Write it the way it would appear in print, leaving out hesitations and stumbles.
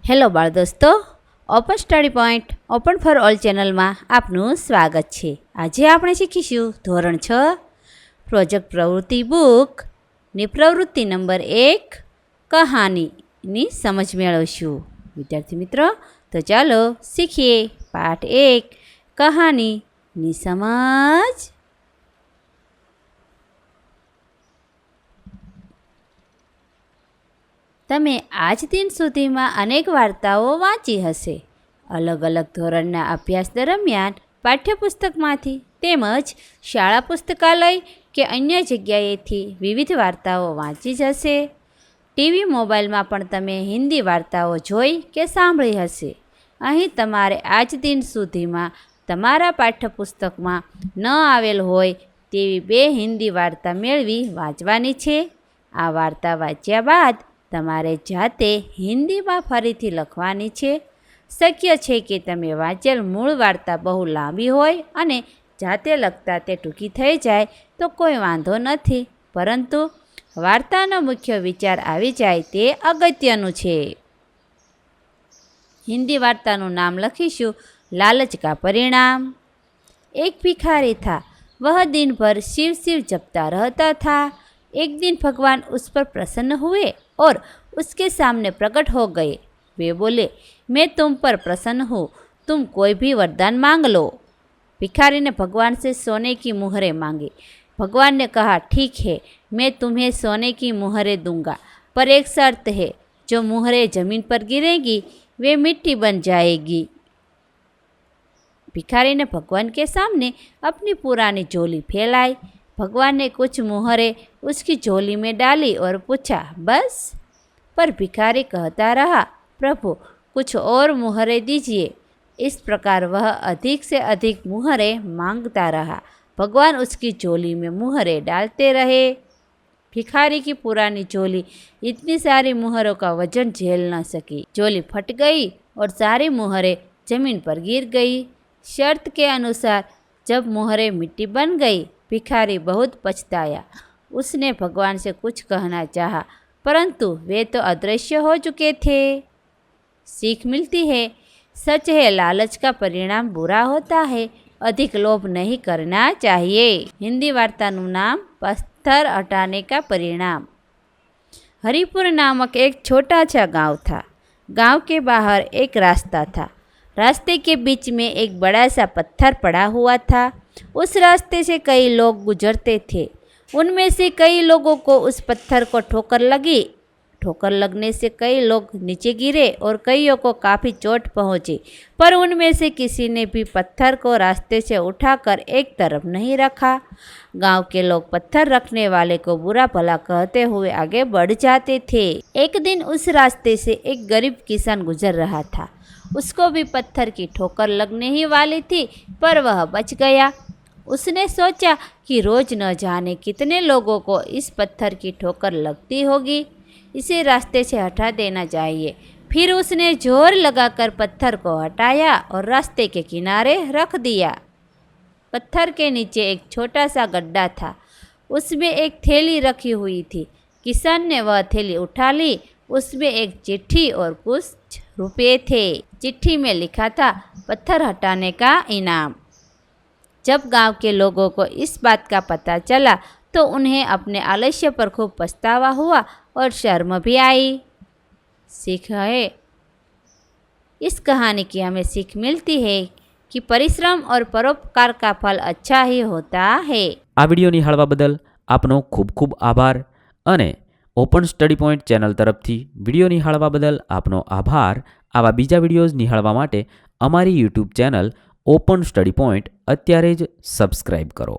Hello બાળ દોસ્તો, open study point open for all ચેનલમાં આપનું સ્વાગત છે। આજે આપણે શીખીશું ધોરણ 6 પ્રોજેક્ટ પ્રવૃત્તિ બુકની પ્રવૃત્તિ નંબર 1 કહાનીની સમજ મેળવશું। વિદ્યાર્થી મિત્રો, તો ચાલો શીખીએ પાઠ 1 કહાનીની સમજ। તમે આજ દિન સુધીમાં અનેક વાર્તાઓ વાંચી હશે। અલગ અલગ ધોરણના અભ્યાસ દરમિયાન પાઠ્યપુસ્તકમાંથી તેમજ શાળા પુસ્તકાલય કે અન્ય જગ્યાએથી વિવિધ વાર્તાઓ વાંચી જ હશે। ટીવી મોબાઈલમાં પણ તમે હિન્દી વાર્તાઓ જોઈ કે સાંભળી હશે। અહીં તમારે આજ દિન સુધીમાં તમારા પાઠ્યપુસ્તકમાં ન આવેલ હોય તેવી 2 હિન્દી વાર્તા મેળવી વાંચવાની છે। આ વાર્તા વાંચ્યા બાદ તમારે જાતે હિન્દીમાં ફરીથી લખવાની છે। શક્ય છે કે તમે વાંચેલ મૂળ વાર્તા બહુ લાંબી હોય અને જાતે લખતા તે ટૂંકી થઈ જાય તો કોઈ વાંધો નથી, પરંતુ વાર્તાનો મુખ્ય વિચાર આવી જાય તે અગત્યનું છે। हिंदी वार्ताનું नाम लखीशु लालच का परिणाम। एक भिखारी था, वह दिन भर शिव शिव जपता रहता था। एक दिन भगवान उस पर प्रसन्न हुए और उसके सामने प्रकट हो गए। वे बोले, मैं तुम पर प्रसन्न हूँ, तुम कोई भी वरदान मांग लो। भिखारी ने भगवान से सोने की मुहरें मांगी। भगवान ने कहा, ठीक है, मैं तुम्हें सोने की मुहरें दूंगा, पर एक शर्त है, जो मुहरें जमीन पर गिरेगी वे मिट्टी बन जाएगी। भिखारी ने भगवान के सामने अपनी पुरानी झोली फैलाई। भगवान ने कुछ मुहरें उसकी झोली में डाली और पूछा, बस? पर भिखारी कहता रहा, प्रभु कुछ और मुहरें दीजिए। इस प्रकार वह अधिक से अधिक मुहरें मांगता रहा। भगवान उसकी झोली में मुहरें डालते रहे। भिखारी की पुरानी झोली इतनी सारी मुहरों का वजन झेल न सकी। झोली फट गई और सारी मुहरें जमीन पर गिर गई। शर्त के अनुसार जब मुहरें मिट्टी बन गई, भिखारी बहुत पछताया। उसने भगवान से कुछ कहना चाहा, परंतु वे तो अदृश्य हो चुके थे। सीख मिलती है, सच है लालच का परिणाम बुरा होता है, अधिक लोभ नहीं करना चाहिए। हिंदी वार्ताનું नाम पत्थर हटाने का परिणाम। हरिपुर नामक एक छोटा सा गांव था। गांव के बाहर एक रास्ता था। रास्ते के बीच में एक बड़ा सा पत्थर पड़ा हुआ था। उस रास्ते से कई लोग गुजरते थे। उनमें से कई लोगों को उस पत्थर को ठोकर लगी। ठोकर लगने से कई लोग नीचे गिरे और कईयों को काफ़ी चोट पहुंची, पर उनमें से किसी ने भी पत्थर को रास्ते से उठाकर एक तरफ नहीं रखा। गांव के लोग पत्थर रखने वाले को बुरा भला कहते हुए आगे बढ़ जाते थे। एक दिन उस रास्ते से एक गरीब किसान गुजर रहा था। उसको भी पत्थर की ठोकर लगने ही वाली थी, पर वह बच गया। उसने सोचा कि रोज न जाने कितने लोगों को इस पत्थर की ठोकर लगती होगी, इसे रास्ते से हटा देना चाहिए। फिर उसने जोर लगाकर पत्थर को हटाया और रास्ते के किनारे रख दिया। पत्थर के नीचे एक छोटा सा गड्ढा था, उसमें एक थैली रखी हुई थी। किसान ने वह थैली उठा ली। उसमें एक चिट्ठी और कुछ रुपये थे। चिट्ठी में लिखा था, पत्थर हटाने का इनाम। जब गांव के लोगों को इस बात का पता चला तो उन्हें अपने आलस्य पर खूब पछतावा हुआ और शर्म भी आई। सीख है, इस कहानी की हमें सीख मिलती है कि परिश्रम और परोपकार का फल अच्छा ही होता है। આ વિડિયો નિહાળવા બદલ આપનો ખૂબ ખૂબ આભાર અને ઓપન સ્ટડી પોઈન્ટ ચેનલ તરફથી વિડિયો નિહાળવા બદલ આપનો આભાર। આવા બીજા વિડિયોઝ નિહાળવા માટે અમારી YouTube channel open study point અત્યારે જ સબસ્ક્રાઇબ કરો।